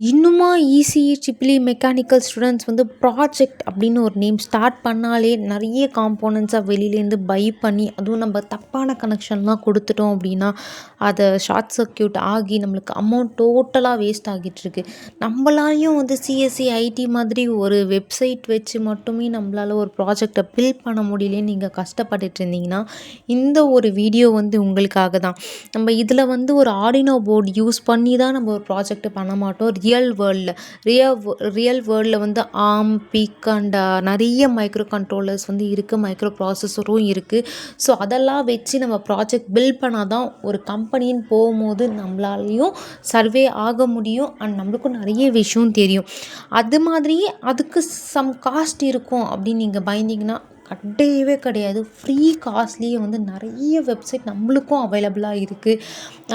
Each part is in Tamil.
இன்னுமா ECE, triple E mechanical students வந்து ப்ராஜெக்ட் அப்படின்னு ஒரு நேம் ஸ்டார்ட் பண்ணாலே நிறைய காம்போனன்ட்ஸாக வெளியிலேருந்து பை பண்ணி, அதுவும் நம்ம தப்பான கனெக்ஷன்லாம் கொடுத்துட்டோம் அப்படின்னா அதை ஷார்ட் சர்க்யூட் ஆகி நம்மளுக்கு அமௌண்ட் டோட்டலாக வேஸ்ட் ஆகிட்டுருக்கு. நம்மளாலையும் வந்து சிஎஸ்சி ஐடி மாதிரி ஒரு வெப்சைட் வச்சு மட்டுமே நம்மளால் ஒரு ப்ராஜெக்டை பில்ட் பண்ண முடியலன்னு நீங்கள் கஷ்டப்பட்டுட்டு இருந்தீங்கன்னா இந்த ஒரு வீடியோ வந்து உங்களுக்காக தான். நம்ம இதில் வந்து ஒரு ஆர்டினோ போர்டு யூஸ் பண்ணி தான் நம்ம ஒரு ப்ராஜெக்ட் பண்ண மாட்டோம். ரியல் வேர்ல்டில் வந்து ஆர்ம், பிக் அண்ட் நிறைய மைக்ரோ கண்ட்ரோலர்ஸ் வந்து இருக்குது, மைக்ரோ ப்ராசஸரும் இருக்குது. ஸோ அதெல்லாம் வச்சு நம்ம ப்ராஜெக்ட் பில்ட் பண்ணால் தான் ஒரு கம்பெனின்னு போகும்போது நம்மளாலையும் சர்வே ஆக முடியும் அண்ட் நம்மளுக்கும் நிறைய விஷயம் தெரியும். அது மாதிரியே அதுக்கு சம் காஸ்ட் இருக்கும் அப்படின்னு நீங்கள் பயந்தீங்கன்னா கிடையவே கிடையாது. ஃப்ரீ காஸ்ட்லேயே வந்து நிறைய வெப்சைட் நம்மளுக்கும் அவைலபிளாக இருக்குது.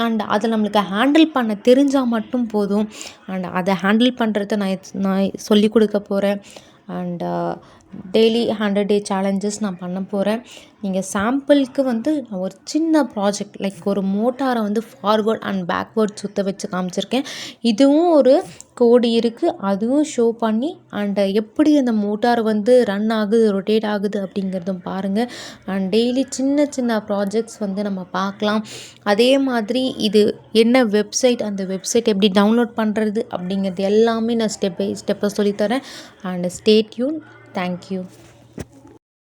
அண்ட் அதை நம்மளுக்கு ஹேண்டில் பண்ண தெரிஞ்சால் மட்டும் போதும். அண்ட் அதை ஹேண்டில் பண்ணுறத நான் சொல்லிக் கொடுக்க போகிறேன். அண்ட் டெய்லி 100 டே சேலஞ்சஸ் நான் பண்ண போகிறேன். நீங்கள் சாம்பிளுக்கு வந்து நான் ஒரு சின்ன ப்ராஜெக்ட் லைக் ஒரு மோட்டாரை வந்து ஃபார்வர்ட் அண்ட் பேக்வேர்ட் சுற்ற வச்சு காமிச்சிருக்கேன். இதுவும் ஒரு கோடு இருக்குது, அதுவும் ஷோ பண்ணி அண்ட் எப்படி அந்த மோட்டார் வந்து ரன் ஆகுது, ரொட்டேட் ஆகுது அப்படிங்கிறதும் பாருங்கள். அண்ட் டெய்லி சின்ன சின்ன ப்ராஜெக்ட்ஸ் வந்து நம்ம பார்க்கலாம். அதே மாதிரி இது என்ன வெப்சைட், அந்த வெப்சைட் எப்படி டவுன்லோட் பண்ணுறது அப்படிங்கிறது எல்லாமே நான் ஸ்டெப் பை ஸ்டெப்பாக சொல்லித்தரேன். And stay tune. தேங்க்யூ.